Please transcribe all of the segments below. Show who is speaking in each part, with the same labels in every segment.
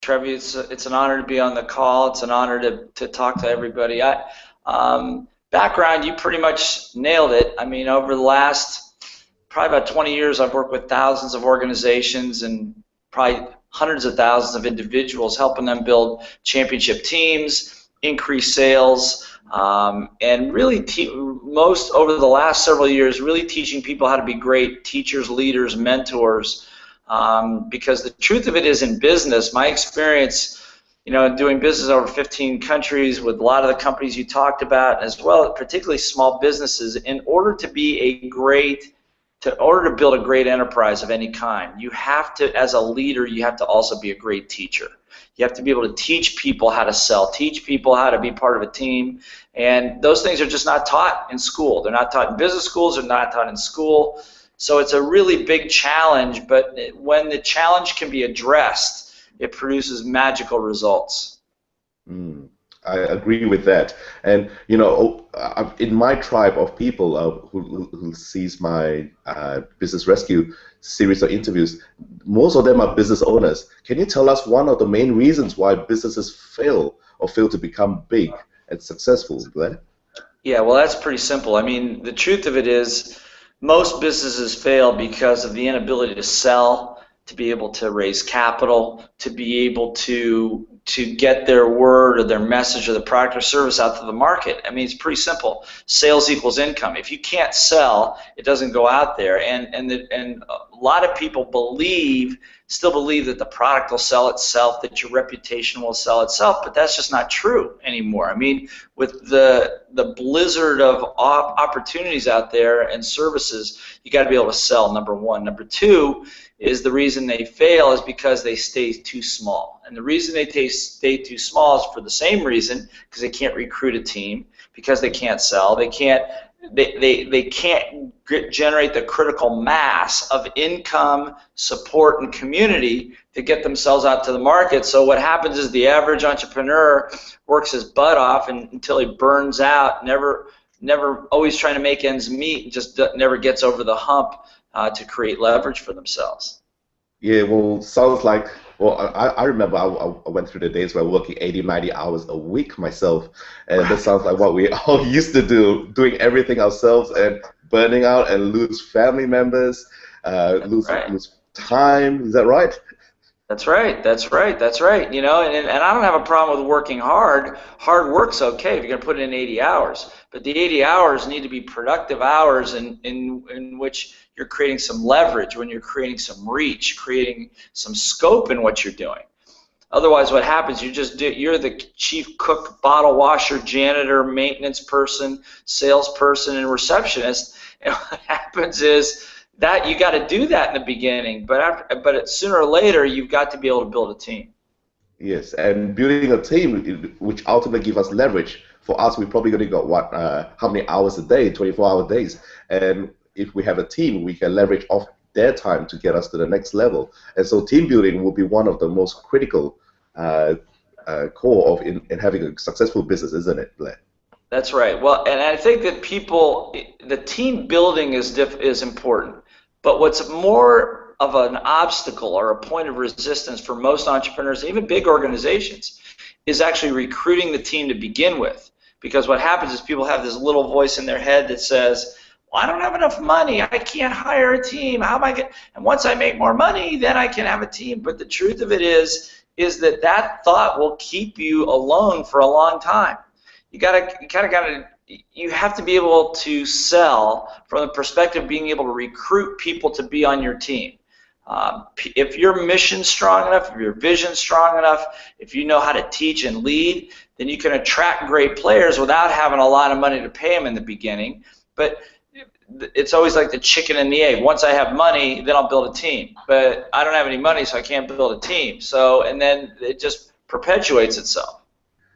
Speaker 1: Trevi, it's an honor to be on the call. It's an honor to talk to everybody. Background, you pretty much nailed it. I mean, over the last probably about 20 years, I've worked with thousands of organizations and probably hundreds of thousands of individuals, helping them build championship teams, increase sales, and really most over the last several years, really teaching people how to be great teachers, leaders, mentors. Because the truth of it is, in business, my experience, doing business over 15 countries with a lot of the companies you talked about, as well, particularly small businesses, in order to build a great enterprise of any kind, you have to, as a leader, you have to also be a great teacher. You have to be able to teach people how to sell, teach people how to be part of a team, and those things are just not taught in school. They're not taught in business schools, they're not taught in school. So it's a really big challenge, but when the challenge can be addressed, it produces magical results.
Speaker 2: I agree with that. And in my tribe of people who sees my business rescue series of interviews, most of them are business owners. Can you tell us one of the main reasons why businesses fail or fail to become big and successful, Blair?
Speaker 1: Yeah, well, that's pretty simple. I mean, the truth of it is, most businesses fail because of the inability to sell, to be able to raise capital, to be able to get their word or their message or the product or service out to the market. I mean, it's pretty simple. Sales equals income. If you can't sell, it doesn't go out there. And a lot of people still believe that the product will sell itself, that your reputation will sell itself, but that's just not true anymore. I mean, with the blizzard of opportunities out there and services, you got to be able to sell, number one. Number two is the reason they fail is because they stay too small. And the reason they stay too small is for the same reason, because they can't recruit a team, because they can't sell, they can't generate the critical mass of income, support, and community to get themselves out to the market. So what happens is the average entrepreneur works his butt off until he burns out, never always trying to make ends meet, and just never gets over the hump to create leverage for themselves.
Speaker 2: Yeah, well, sounds like, well, I remember I went through the days where I was working 80, 90 hours a week myself, and that sounds like what we all used to do, doing everything ourselves and burning out and lose family members, lose time. Is that right?
Speaker 1: That's right. That's right. That's right. And I don't have a problem with working hard. Hard work's okay if you're going to put in 80 hours. But the 80 hours need to be productive hours in which you're creating some leverage, when you're creating some reach, creating some scope in what you're doing. Otherwise, what happens, you're the chief cook, bottle washer, janitor, maintenance person, salesperson, and receptionist. And what happens is that you got to do that in the beginning, but sooner or later, you've got to be able to build a team.
Speaker 2: Yes, and building a team, which ultimately gives us leverage. For us, we probably only got how many hours a day, 24-hour days, and if we have a team, we can leverage off their time to get us to the next level. And so team building will be one of the most critical core of in having a successful business, isn't it, Blair?
Speaker 1: That's right. Well, and I think that the team building is important, but what's more of an obstacle or a point of resistance for most entrepreneurs, even big organizations, is actually recruiting the team to begin with. Because what happens is people have this little voice in their head that says, well, I don't have enough money, I can't hire a team, how am I going? And once I make more money, then I can have a team. But the truth of it is that thought will keep you alone for a long time. You have to be able to sell from the perspective of being able to recruit people to be on your team. If your mission's strong enough, if your vision's strong enough, if you know how to teach and lead, then you can attract great players without having a lot of money to pay them in the beginning. But it's always like the chicken and the egg. Once I have money, then I'll build a team. But I don't have any money, so I can't build a team. And then it just perpetuates itself.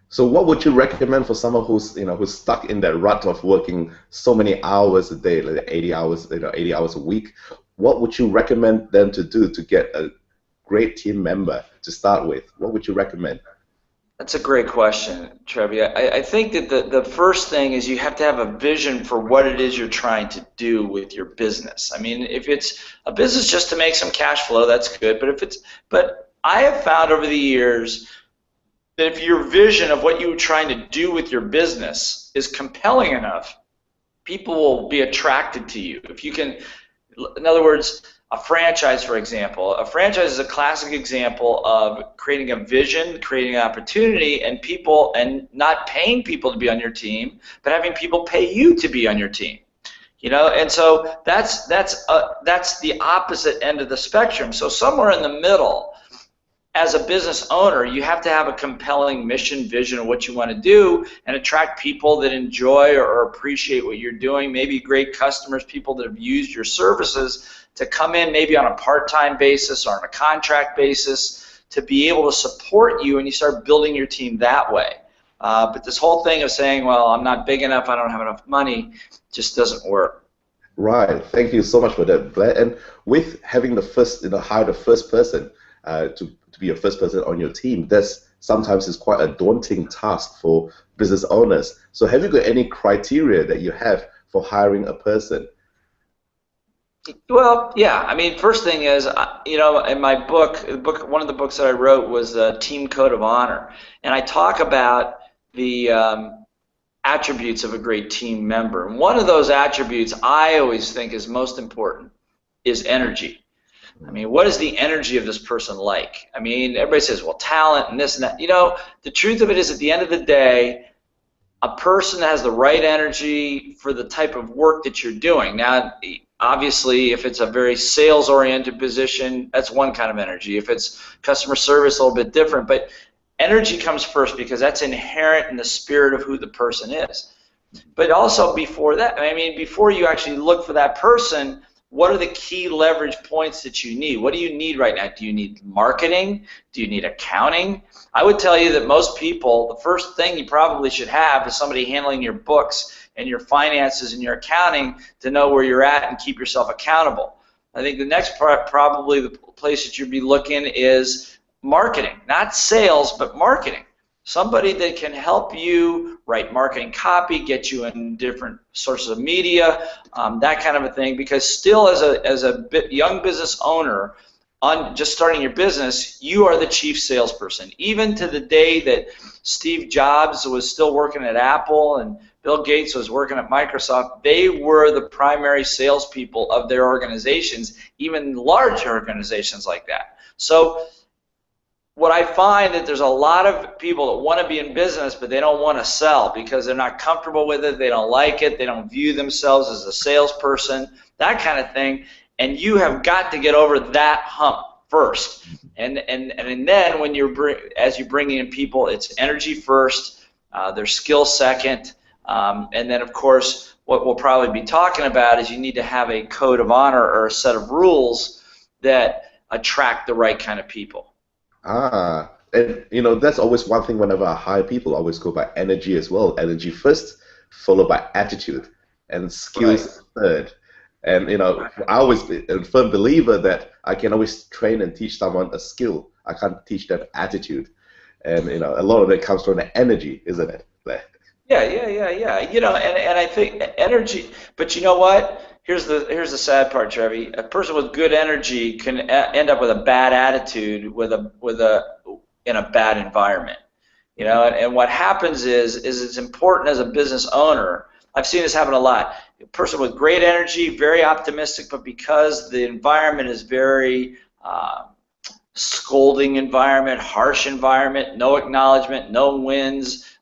Speaker 2: So what would you recommend for someone who's stuck in that rut of working so many hours a day, like 80 hours, 80 hours a week? What would you recommend them to do to get a great team member to start with? What would you recommend?
Speaker 1: That's a great question, Trevi. I think that the first thing is you have to have a vision for what it is you're trying to do with your business. I mean, if it's a business just to make some cash flow, that's good. But I have found over the years that if your vision of what you're trying to do with your business is compelling enough, people will be attracted to you. If you can, in other words, a franchise, for example. A franchise is a classic example of creating a vision, creating an opportunity, and people, and not paying people to be on your team, but having people pay you to be on your team. You know, and so that's the opposite end of the spectrum. So somewhere in the middle, as a business owner, you have to have a compelling mission, vision of what you want to do, and attract people that enjoy or appreciate what you're doing, maybe great customers, people that have used your services, to come in maybe on a part-time basis or on a contract basis to be able to support you, and you start building your team that way. But this whole thing of saying, well, I'm not big enough, I don't have enough money, just doesn't work.
Speaker 2: Right. Thank you so much for that, Blair. And with having the first, hire the first person to be a first person on your team, that's sometimes is quite a daunting task for business owners. So have you got any criteria that you have for hiring a person?
Speaker 1: Well, yeah. I mean, first thing is, you know, in my book, one of the books that I wrote was Team Code of Honor, and I talk about the attributes of a great team member. And one of those attributes I always think is most important is energy. I mean, what is the energy of this person like? I mean, everybody says, well, talent and this and that. You know, the truth of it is, at the end of the day, a person has the right energy for the type of work that you're doing. Now, obviously, if it's a very sales-oriented position, that's one kind of energy. If it's customer service, a little bit different. But energy comes first because that's inherent in the spirit of who the person is. But also before that, I mean, before you actually look for that person, what are the key leverage points that you need? What do you need right now? Do you need marketing? Do you need accounting? I would tell you that most people, the first thing you probably should have is somebody handling your books and your finances and your accounting to know where you're at and keep yourself accountable. I think the next part, probably the place that you'd be looking, is marketing. Not sales, but marketing. Somebody that can help you write marketing copy, get you in different sources of media, that kind of a thing. Because still, as a young business owner, just starting your business, you are the chief salesperson. Even to the day that Steve Jobs was still working at Apple and Bill Gates was working at Microsoft, they were the primary salespeople of their organizations, even large organizations like that. So what I find that there's a lot of people that want to be in business, but they don't want to sell because they're not comfortable with it, they don't like it, they don't view themselves as a salesperson, that kind of thing. And you have got to get over that hump first. And then when as you bring in people, it's energy first, their skill second, and then of course what we'll probably be talking about is you need to have a code of honor or a set of rules that attract the right kind of people.
Speaker 2: Ah, and that's always one thing whenever I hire people, I always go by energy as well. Energy first, followed by attitude, and skills third. And I always be a firm believer that I can always train and teach someone a skill. I can't teach them attitude. And a lot of it comes from the energy, isn't it?
Speaker 1: Yeah. And I think energy, but you know what? Here's the sad part, Trevi. A person with good energy can end up with a bad attitude in a bad environment. And what happens is it's important as a business owner. I've seen this happen a lot. A person with great energy, very optimistic, but because the environment is very scolding environment, harsh environment, no acknowledgement, no wins,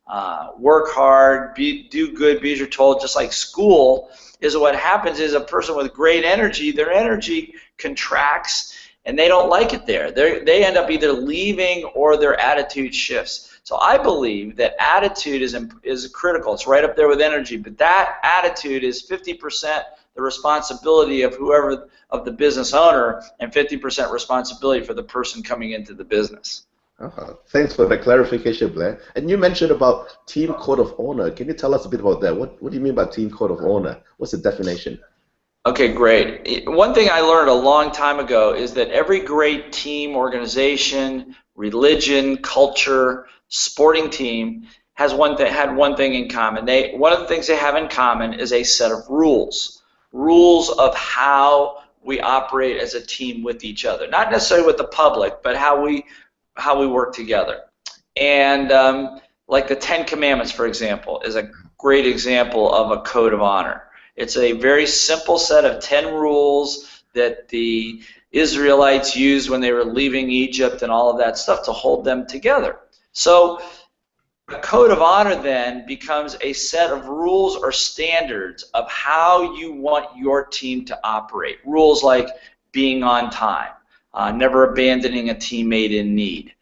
Speaker 1: work hard, do good, be as you're told, just like school, is what happens is a person with great energy, their energy contracts and they don't like it there. They end up either leaving or their attitude shifts. So I believe that attitude is critical. It's right up there with energy, but that attitude is 50% the responsibility of whoever, of the business owner, and 50% responsibility for the person coming into the business.
Speaker 2: Thanks for the clarification, Blair. And you mentioned about team code of honor. Can you tell us a bit about that? What do you mean by team code of honor? What's the definition?
Speaker 1: Okay, great. One thing I learned a long time ago is that every great team, organization, religion, culture, sporting team had one thing in common. One of the things they have in common is a set of rules of how we operate as a team with each other. Not necessarily with the public, but how we work together. And like the Ten Commandments, for example, is a great example of a code of honor. It's a very simple set of 10 rules that the Israelites used when they were leaving Egypt and all of that stuff to hold them together. So a code of honor then becomes a set of rules or standards of how you want your team to operate. Rules like being on time, never abandoning a teammate in need,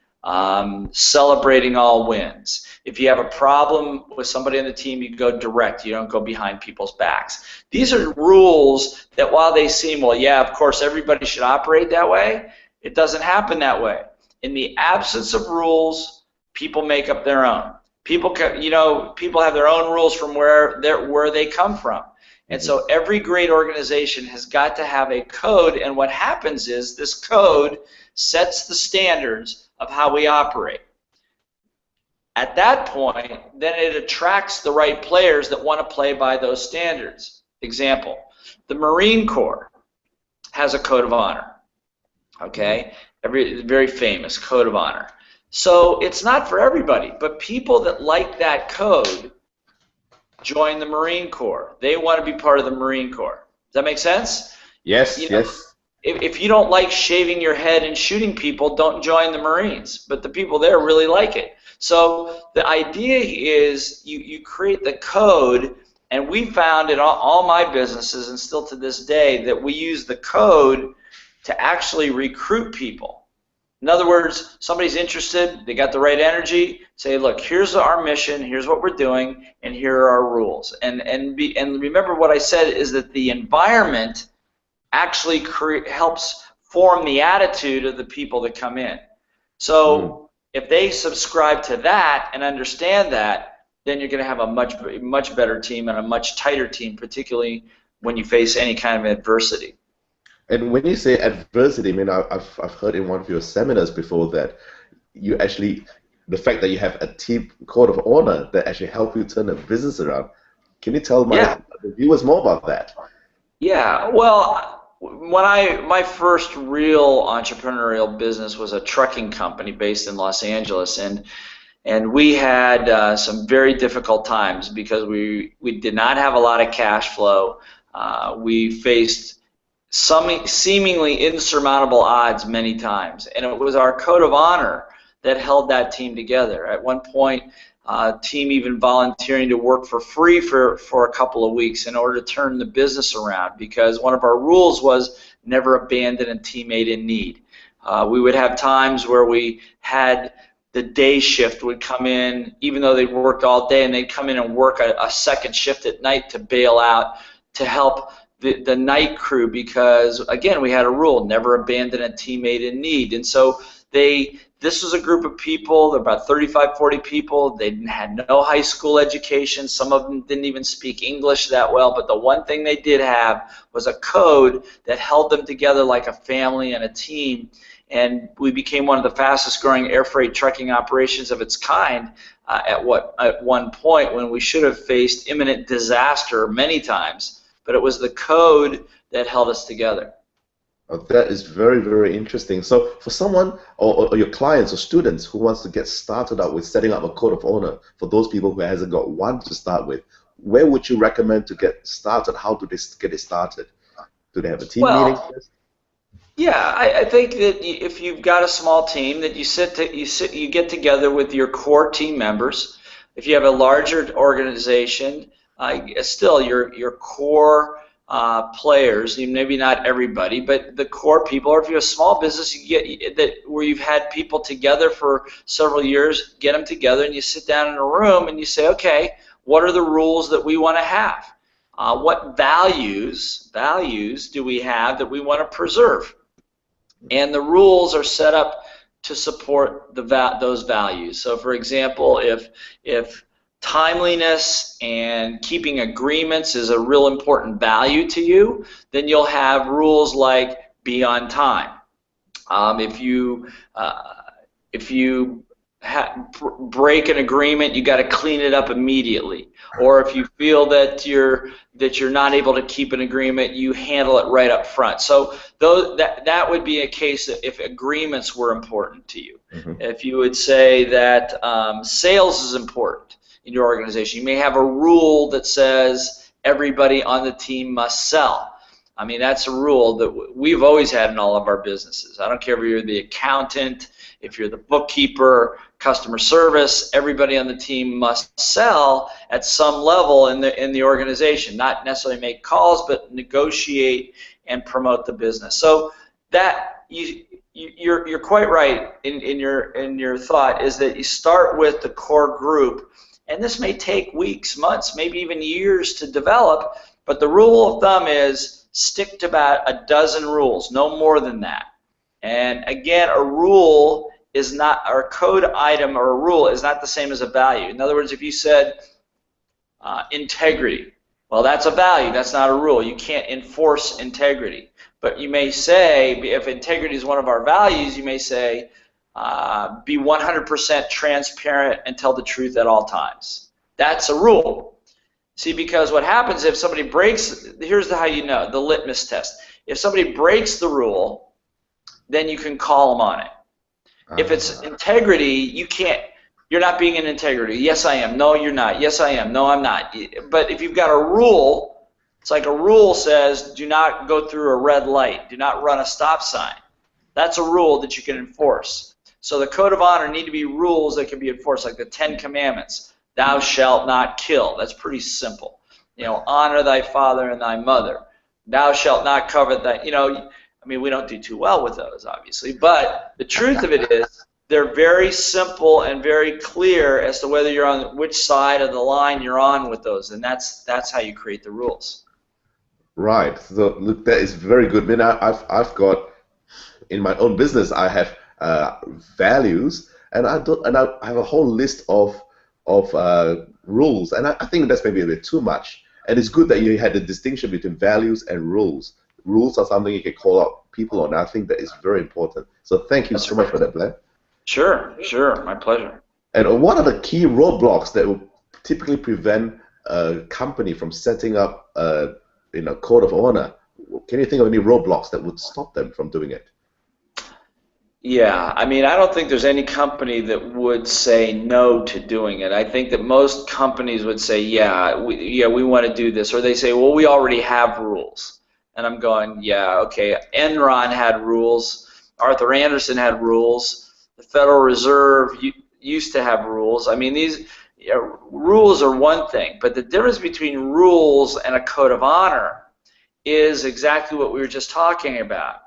Speaker 1: celebrating all wins. If you have a problem with somebody on the team, you go direct. You don't go behind people's backs. These are rules that while they seem, well, yeah, of course, everybody should operate that way, it doesn't happen that way. In the absence of rules, people make up their own. People have their own rules from where they come from. And so every great organization has got to have a code, and what happens is this code sets the standards of how we operate. At that point, then it attracts the right players that want to play by those standards. Example, the Marine Corps has a code of honor. Okay? Very famous code of honor. So it's not for everybody, but people that like that code join the Marine Corps. They want to be part of the Marine Corps. Does that make sense?
Speaker 2: Yes, yes.
Speaker 1: If you don't like shaving your head and shooting people, don't join the Marines. But the people there really like it. So the idea is you create the code, and we found in all my businesses, and still to this day, that we use the code to actually recruit people. In other words, somebody's interested, they got the right energy, say, look, here's our mission, here's what we're doing, and here are our rules. And remember what I said is that the environment actually helps form the attitude of the people that come in. So if they subscribe to that and understand that, then you're going to have a much better team and a much tighter team, particularly when you face any kind of adversity.
Speaker 2: And when you say adversity, I mean, I've heard in one of your seminars before that you actually, the fact that you have a team code of honor that actually help you turn a business around. Can you tell the viewers more about that?
Speaker 1: Yeah, well, my first real entrepreneurial business was a trucking company based in Los Angeles, and we had some very difficult times because we did not have a lot of cash flow. We faced some seemingly insurmountable odds many times, and it was our code of honor that held that team together. At one point, team even volunteering to work for free for a couple of weeks in order to turn the business around, because one of our rules was never abandon a teammate in need. We would have times where we had the day shift would come in, even though they'd worked all day, and they'd come in and work a second shift at night to bail out, to help the night crew, because again, we had a rule, never abandon a teammate in need. And so this was a group of people, about 35, 40 people. They had no high school education. Some of them didn't even speak English that well, but the one thing they did have was a code that held them together like a family and a team. And we became one of the fastest growing air freight trucking operations of its kind at one point, when we should have faced imminent disaster many times. But it was the code that held us together.
Speaker 2: Oh, that is very, very interesting. So for someone or your clients or students who wants to get started out with setting up a code of honor, for those people who hasn't got one to start with, where would you recommend to get started? How do they get it started? Do they have a team meeting?
Speaker 1: Yeah, I think that if you've got a small team, that you get together with your core team members. If you have a larger organization, still your core players, maybe not everybody, but the core people. Or if you're a small business, you get that where you've had people together for several years, get them together and you sit down in a room and you say, okay, what are the rules that we want to have? What values do we have that we want to preserve? And the rules are set up to support those values. So, for example, if timeliness and keeping agreements is a real important value to you, then you'll have rules like be on time. If you break an agreement, you got to clean it up immediately. Or if you feel that you're not able to keep an agreement, you handle it right up front. So that would be a case if agreements were important to you.
Speaker 2: Mm-hmm.
Speaker 1: If you would say that sales is important in your organization, you may have a rule that says everybody on the team must sell. I mean, that's a rule that we've always had in all of our businesses. I don't care if you're the accountant, if you're the bookkeeper, customer service, everybody on the team must sell at some level in the organization, not necessarily make calls, but negotiate and promote the business. So that you're quite right in your thought, is that you start with the core group, and this may take weeks, months, maybe even years to develop, but the rule of thumb is stick to about a dozen rules, no more than that. And again, a rule is not, or a code item or a rule is not the same as a value. In other words, if you said integrity, well, that's a value, that's not a rule. You can't enforce integrity. But you may say, if integrity is one of our values, you may say, be 100% transparent and tell the truth at all times. That's a rule. See, because what happens if somebody breaks, here's how you know, the litmus test. If somebody breaks the rule, then you can call them on it. If it's integrity, you can't, you're not being in integrity. Yes, I am. No, you're not. Yes, I am. No, I'm not. But if you've got a rule, it's like a rule says, do not go through a red light. Do not run a stop sign. That's a rule that you can enforce. So the code of honor need to be rules that can be enforced, like the 10 Commandments. Thou shalt not kill. That's pretty simple. You know, honor thy father and thy mother. Thou shalt not covet thy, you know, I mean, we don't do too well with those, obviously, but the truth of it is they're very simple and very clear as to whether you're on which side of the line you're on with those, and that's how you create the rules. Right.
Speaker 2: So look, that is very good. I mean, I've got in my own business, I have values, and I have a whole list of rules, and I think that's maybe a bit too much. And it's good that you had the distinction between values and rules. Rules are something you can call out people on. I think that is very important. So thank you so much for that, Blair.
Speaker 1: Sure, my pleasure.
Speaker 2: And what are the key roadblocks that will typically prevent a company from setting up a code of honor? Can you think of any roadblocks that would stop them from doing it?
Speaker 1: Yeah, I mean, I don't think there's any company that would say no to doing it. I think that most companies would say, yeah, we want to do this, or they say, well, we already have rules. And I'm going, yeah, okay. Enron had rules. Arthur Andersen had rules. The Federal Reserve used to have rules. I mean, these rules are one thing, but the difference between rules and a code of honor is exactly what we were just talking about.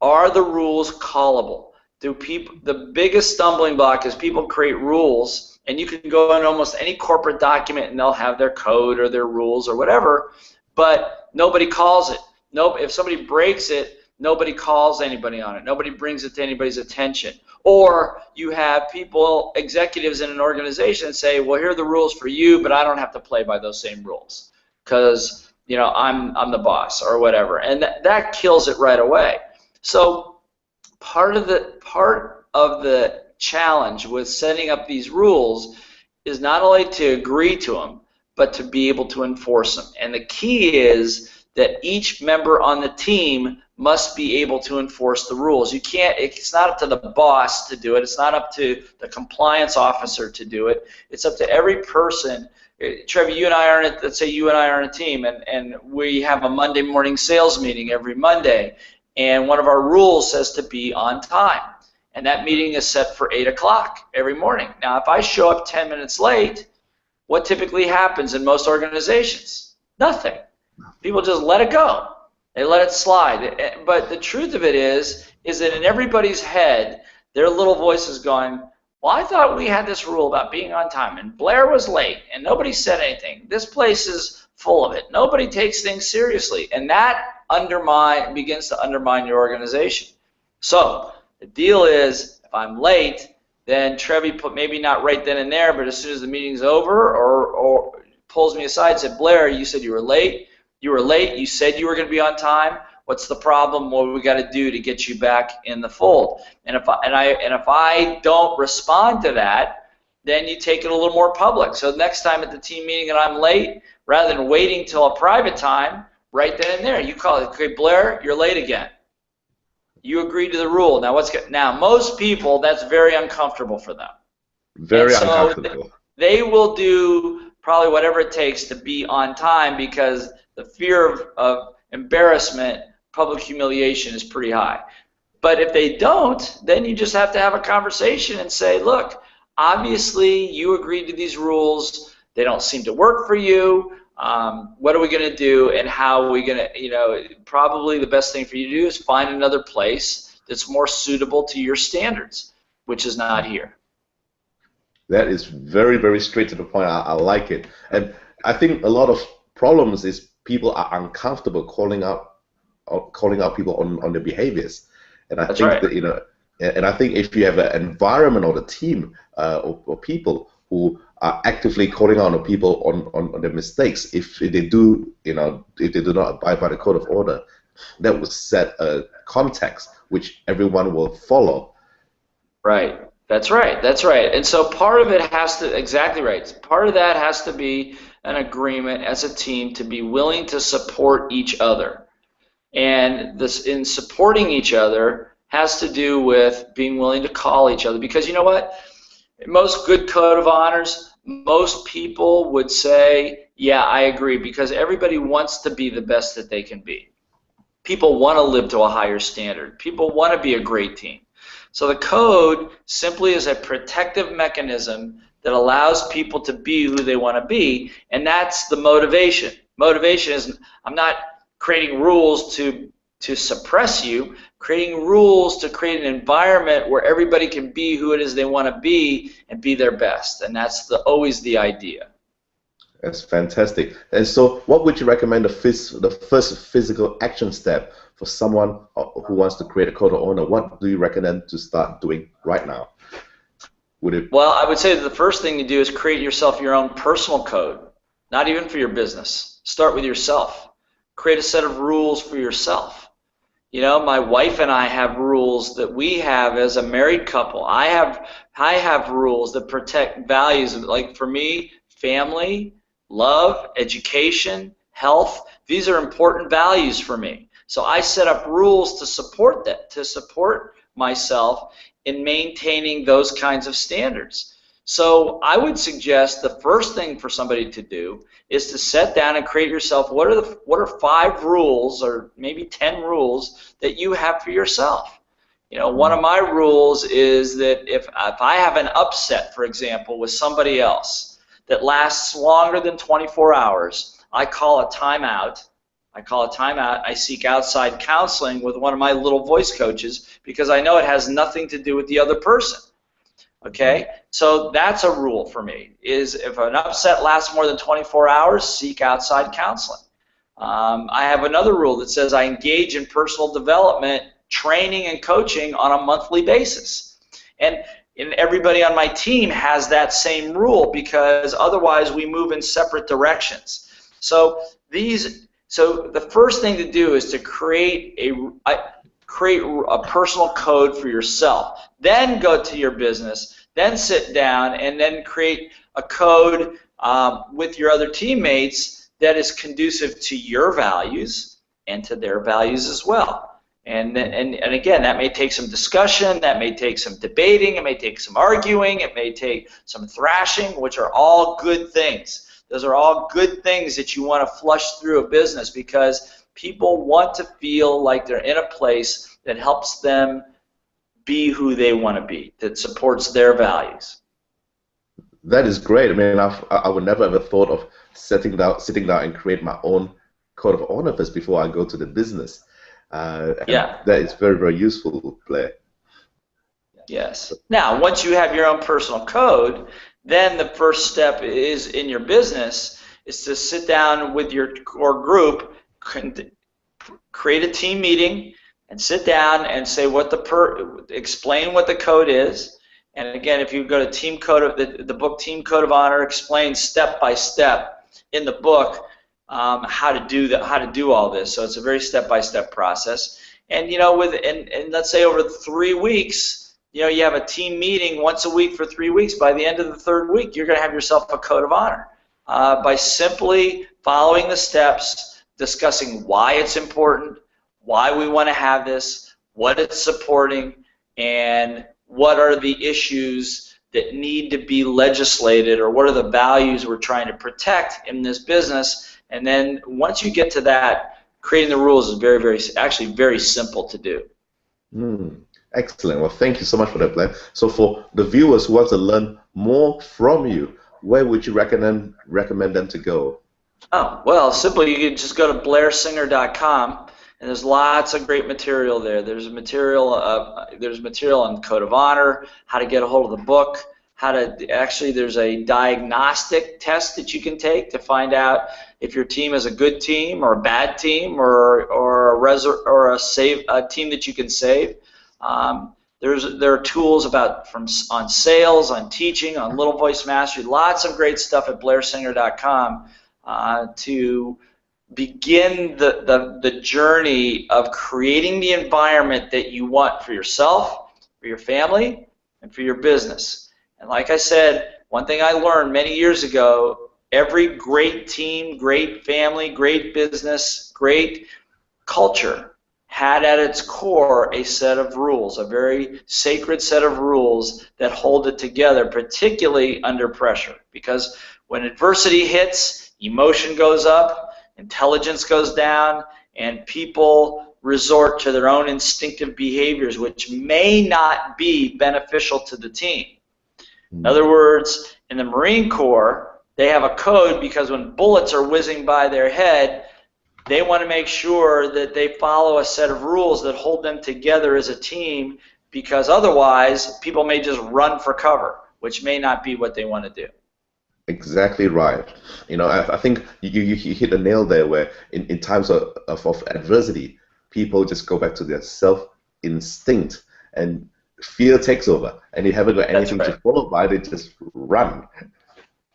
Speaker 1: Are the rules callable? The biggest stumbling block is people create rules, and you can go in almost any corporate document and they'll have their code or their rules or whatever, but nobody calls it. If somebody breaks it, nobody calls anybody on it. Nobody brings it to anybody's attention. Or you have people, executives in an organization, say, well, here are the rules for you, but I don't have to play by those same rules because I'm the boss or whatever, and that kills it right away. So part of the challenge with setting up these rules is not only to agree to them, but to be able to enforce them. And the key is that each member on the team must be able to enforce the rules. You can't, it's not up to the boss to do it. It's not up to the compliance officer to do it. It's up to every person. Trevor, let's say you and I are on a team, and we have a Monday morning sales meeting every Monday. And one of our rules says to be on time. And that meeting is set for 8 o'clock every morning. Now, if I show up 10 minutes late, what typically happens in most organizations? Nothing. People just let it go. They let it slide. But the truth of it is that in everybody's head, their little voice is going, well, I thought we had this rule about being on time, and Blair was late, and nobody said anything. This place is full of it. Nobody takes things seriously. And that begins to undermine your organization. So the deal is, if I'm late, then Trevi maybe not right then and there, but as soon as the meeting's over, or pulls me aside and said, Blair, you said you were late. You were late. You said you were going to be on time. What's the problem? What do we got to do to get you back in the fold? And if I don't respond to that, then you take it a little more public. So next time at the team meeting and I'm late, rather than waiting till a private time, right then and there, you call it, okay, Blair, you're late again. You agreed to the rule. Now what's good? Now most people, that's very uncomfortable for them.
Speaker 2: Very uncomfortable.
Speaker 1: They will do probably whatever it takes to be on time because the fear of embarrassment, public humiliation is pretty high. But if they don't, then you just have to have a conversation and say, look, obviously you agreed to these rules. They don't seem to work for you. What are we going to do, and how are we going to, probably the best thing for you to do is find another place that's more suitable to your standards, which is not here.
Speaker 2: That is very, very straight to the point. I like it. And I think a lot of problems is people are uncomfortable calling out people on their behaviors. And I
Speaker 1: That's
Speaker 2: think
Speaker 1: right.
Speaker 2: that, and I think if you have an environment or a team or people who are actively calling out on people on their mistakes, if they do, if they do not abide by the code of order, that will set a context which everyone will follow.
Speaker 1: Right. That's right. That's right. And so part of it has to, exactly right. Part of that has to be an agreement as a team to be willing to support each other. And this, in supporting each other, has to do with being willing to call each other. Because you know what? Most good code of honors, most people would say, yeah, I agree, because everybody wants to be the best that they can be. People want to live to a higher standard. People want to be a great team. So the code simply is a protective mechanism that allows people to be who they want to be, and that's the motivation. Motivation is, I'm not creating rules to suppress you, creating rules to create an environment where everybody can be who it is they want to be and be their best, and that's always the idea.
Speaker 2: That's fantastic. And so what would you recommend the first physical action step for someone who wants to create a code of honor? What do you recommend to start doing right now?
Speaker 1: Well, I would say that the first thing to do is create yourself your own personal code, not even for your business. Start with yourself. Create a set of rules for yourself. My wife and I have rules that we have as a married couple. I have rules that protect values, like for me, family, love, education, health. These are important values for me. So I set up rules to support that, to support myself in maintaining those kinds of standards. So I would suggest the first thing for somebody to do is to sit down and create yourself what are 5 rules or maybe 10 rules that you have for yourself. One of my rules is that if I have an upset, for example, with somebody else that lasts longer than 24 hours, I call a timeout. I seek outside counseling with one of my little voice coaches because I know it has nothing to do with the other person. Okay? So that's a rule for me, is if an upset lasts more than 24 hours, seek outside counseling. I have another rule that says I engage in personal development, training, and coaching on a monthly basis. And everybody on my team has that same rule because otherwise we move in separate directions. So the first thing to do is to create a personal code for yourself. Then go to your business, then sit down and then create a code with your other teammates that is conducive to your values and to their values as well. And again, that may take some discussion, that may take some debating, it may take some arguing, it may take some thrashing, which are all good things. Those are all good things that you want to flush through a business because people want to feel like they're in a place that helps them be who they want to be, that supports their values.
Speaker 2: That is great. I mean, I would never ever thought of sitting down and create my own code of honor first before I go to the business.
Speaker 1: Yeah.
Speaker 2: That is very, very useful, Blair.
Speaker 1: Yes. Now, once you have your own personal code, then the first step is in your business is to sit down with your core group, create a team meeting, and sit down and say explain what the code is. And again, if you go to Team Code of the book Team Code of Honor explains step by step in the book how to do that, how to do all this. So it's a very step-by-step process. And and let's say over 3 weeks, you have a team meeting once a week for 3 weeks. By the end of the third week, you're going to have yourself a code of honor by simply following the steps, discussing why it's important, why we want to have this, what it's supporting, and what are the issues that need to be legislated, or what are the values we're trying to protect in this business. And then once you get to that, creating the rules is actually very simple to do.
Speaker 2: Excellent. Well, thank you so much for that, Blair. So for the viewers who want to learn more from you, where would you recommend them to go?
Speaker 1: Oh, well, simply you can just go to blairsinger.com, and there's lots of great material there. There's material on code of honor, how to get a hold of the book, there's a diagnostic test that you can take to find out if your team is a good team or a bad team, or a team that you can save. There are tools on sales, on teaching, on little voice mastery. Lots of great stuff at blairsinger.com to begin the journey of creating the environment that you want for yourself, for your family, and for your business. And like I said, one thing I learned many years ago, every great team, great family, great business, great culture had at its core a set of rules, a very sacred set of rules that hold it together, particularly under pressure. Because when adversity hits, emotion goes up, intelligence goes down, and people resort to their own instinctive behaviors, which may not be beneficial to the team. In other words, in the Marine Corps, they have a code because when bullets are whizzing by their head, they want to make sure that they follow a set of rules that hold them together as a team, because otherwise people may just run for cover, which may not be what they want to do.
Speaker 2: Exactly right. I think you hit the nail there, where in times of adversity, people just go back to their self-instinct, and fear takes over, and they haven't got anything to follow by, they just run.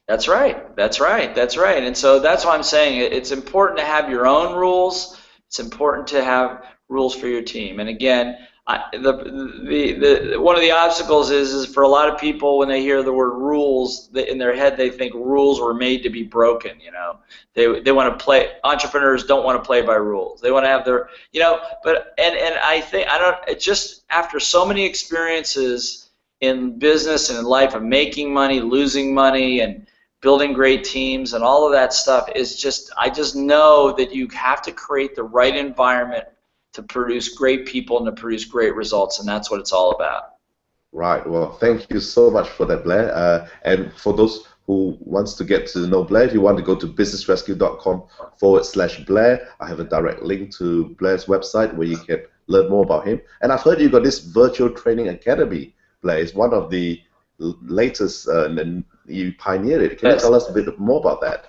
Speaker 1: That's right. That's right. That's right. And so that's why I'm saying it's important to have your own rules. It's important to have rules for your team. And again, one of the obstacles is for a lot of people, when they hear the word rules, in their head they think rules were made to be broken. They want to play. Entrepreneurs don't want to play by rules. They want to have their, But I think it's just after so many experiences in business and in life of making money, losing money, and building great teams and all of that stuff, I just know that you have to create the right environment to produce great people and to produce great results, and that's what it's all about.
Speaker 2: Right. Well, thank you so much for that, Blair. And for those who wants to get to know Blair, if you want to go to businessrescue.com/Blair, I have a direct link to Blair's website where you can learn more about him. And I've heard you got this virtual training academy, Blair. It's one of the latest, and you pioneered it. Can you tell us a bit more about that?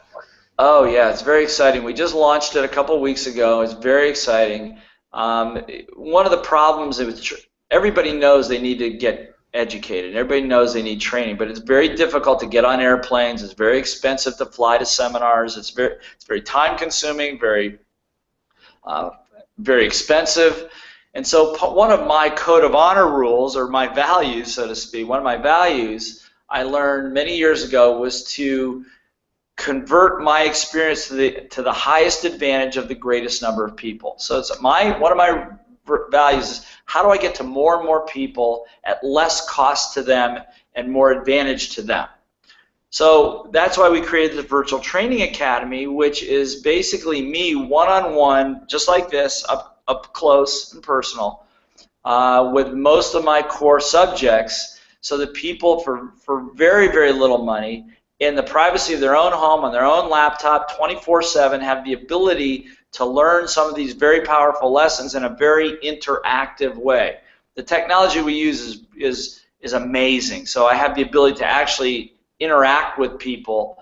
Speaker 1: Oh yeah, it's very exciting. We just launched it a couple of weeks ago. It's very exciting. One of the problems is everybody knows they need to get educated. Everybody knows they need training, but it's very difficult to get on airplanes. It's very expensive to fly to seminars. It's very time-consuming, very expensive. And so one of my code of honor rules, or my values, so to speak, one of my values I learned many years ago was to convert my experience to the highest advantage of the greatest number of people. So it's one of my values is, how do I get to more and more people at less cost to them and more advantage to them? So that's why we created the Virtual Training Academy, which is basically me one-on-one, just like this, up close and personal, with most of my core subjects, so that people for very, very little money, in the privacy of their own home, on their own laptop, 24/7, have the ability to learn some of these very powerful lessons in a very interactive way. The technology we use is amazing. So I have the ability to actually interact with people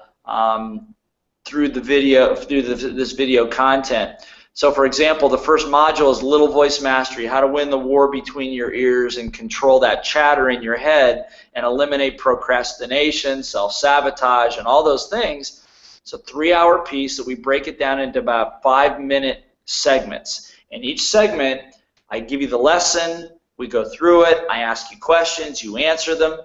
Speaker 1: through the video, this video content. So for example, the first module is Little Voice Mastery, how to win the war between your ears and control that chatter in your head and eliminate procrastination, self-sabotage, and all those things. It's a 3-hour piece that we break it down into about 5-minute segments. And each segment, I give you the lesson, we go through it, I ask you questions, you answer them,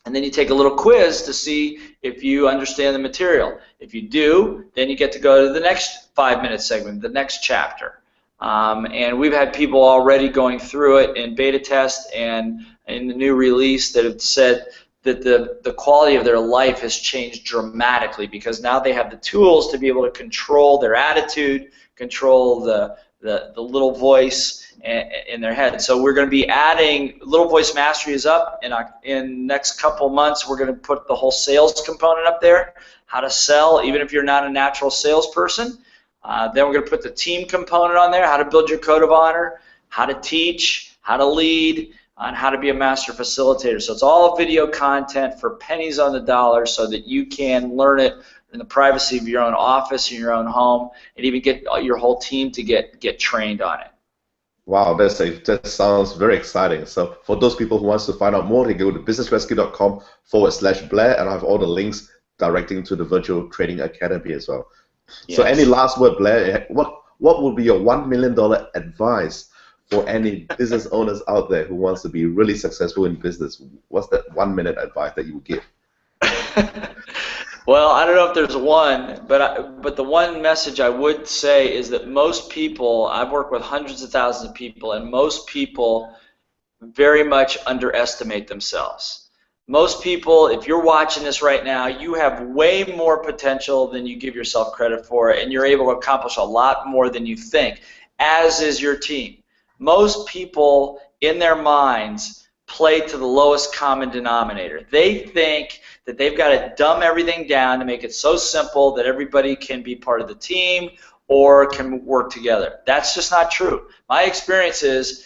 Speaker 1: and then you take a little quiz to see if you understand the material. If you do, then you get to go to the next 5-minute segment, the next chapter. And we've had people already going through it in beta test and in the new release that have said that the quality of their life has changed dramatically because now they have the tools to be able to control their attitude, control the little voice in their head. So we're going to be adding, Little Voice Mastery is up in next couple months. We're going to put the whole sales component up there, how to sell even if you're not a natural salesperson. Then we're going to put the team component on there, how to build your code of honor, how to teach, how to lead, and how to be a master facilitator. So it's all video content for pennies on the dollar so that you can learn it in the privacy of your own office, in your own home, and even get your whole team to get trained on it.
Speaker 2: Wow, that sounds very exciting. So for those people who wants to find out more, they go to businessrescue.com/Blair, and I have all the links directing to the Virtual Training Academy as well. Yes. So any last word, Blair? What would be your $1 million advice for any business owners out there who wants to be really successful in business? What's that 1 minute advice that you would give?
Speaker 1: Well, I don't know if there's one, but the one message I would say is that most people, I've worked with hundreds of thousands of people, and most people very much underestimate themselves. Most people, if you're watching this right now, you have way more potential than you give yourself credit for, and you're able to accomplish a lot more than you think, as is your team. Most people, in their minds, play to the lowest common denominator. They think that they've got to dumb everything down to make it so simple that everybody can be part of the team or can work together. That's just not true. My experience is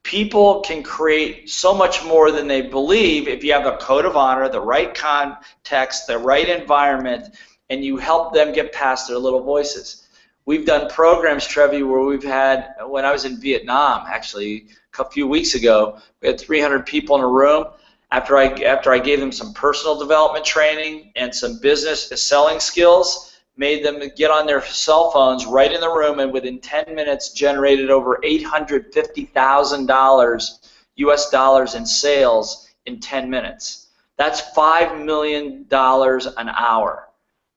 Speaker 1: people can create so much more than they believe if you have a code of honor, the right context, the right environment, and you help them get past their little voices. We've done programs, Trevi, where we've had, when I was in Vietnam, actually, a few weeks ago, we had 300 people in a room. After I gave them some personal development training and some business selling skills, made them get on their cell phones right in the room, and within 10 minutes generated over $850,000 US dollars in sales in 10 minutes. That's $5 million an hour.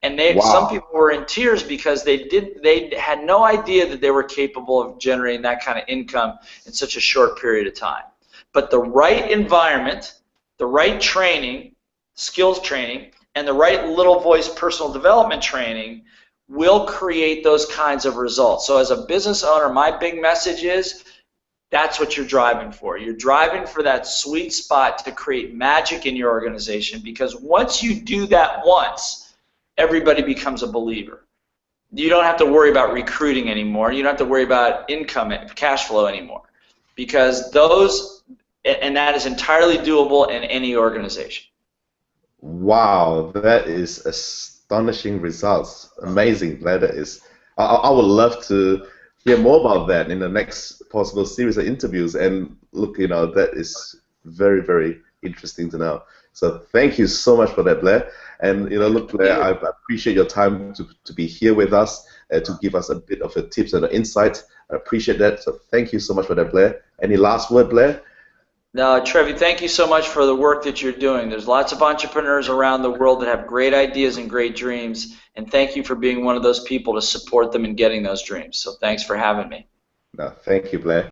Speaker 1: And some people were in tears because they had no idea that they were capable of generating that kind of income in such a short period of time. But the right environment, the right training, skills training, and the right little voice personal development training will create those kinds of results. So as a business owner, my big message is that's what you're driving for. You're driving for that sweet spot to create magic in your organization, because once you do that once, everybody becomes a believer. You don't have to worry about recruiting anymore. You don't have to worry about income, cash flow anymore, because that is entirely doable in any organization.
Speaker 2: Wow, that is astonishing results. Amazing. That is. I would love to hear more about that in the next possible series of interviews. And look, that is very, very interesting to know. So thank you so much for that, Blair. And look, Blair, I appreciate your time to be here with us, to give us a bit of a tips and an insight. I appreciate that. So thank you so much for that, Blair. Any last word, Blair?
Speaker 1: No, Trevi, thank you so much for the work that you're doing. There's lots of entrepreneurs around the world that have great ideas and great dreams, and thank you for being one of those people to support them in getting those dreams. So thanks for having me.
Speaker 2: No, thank you, Blair.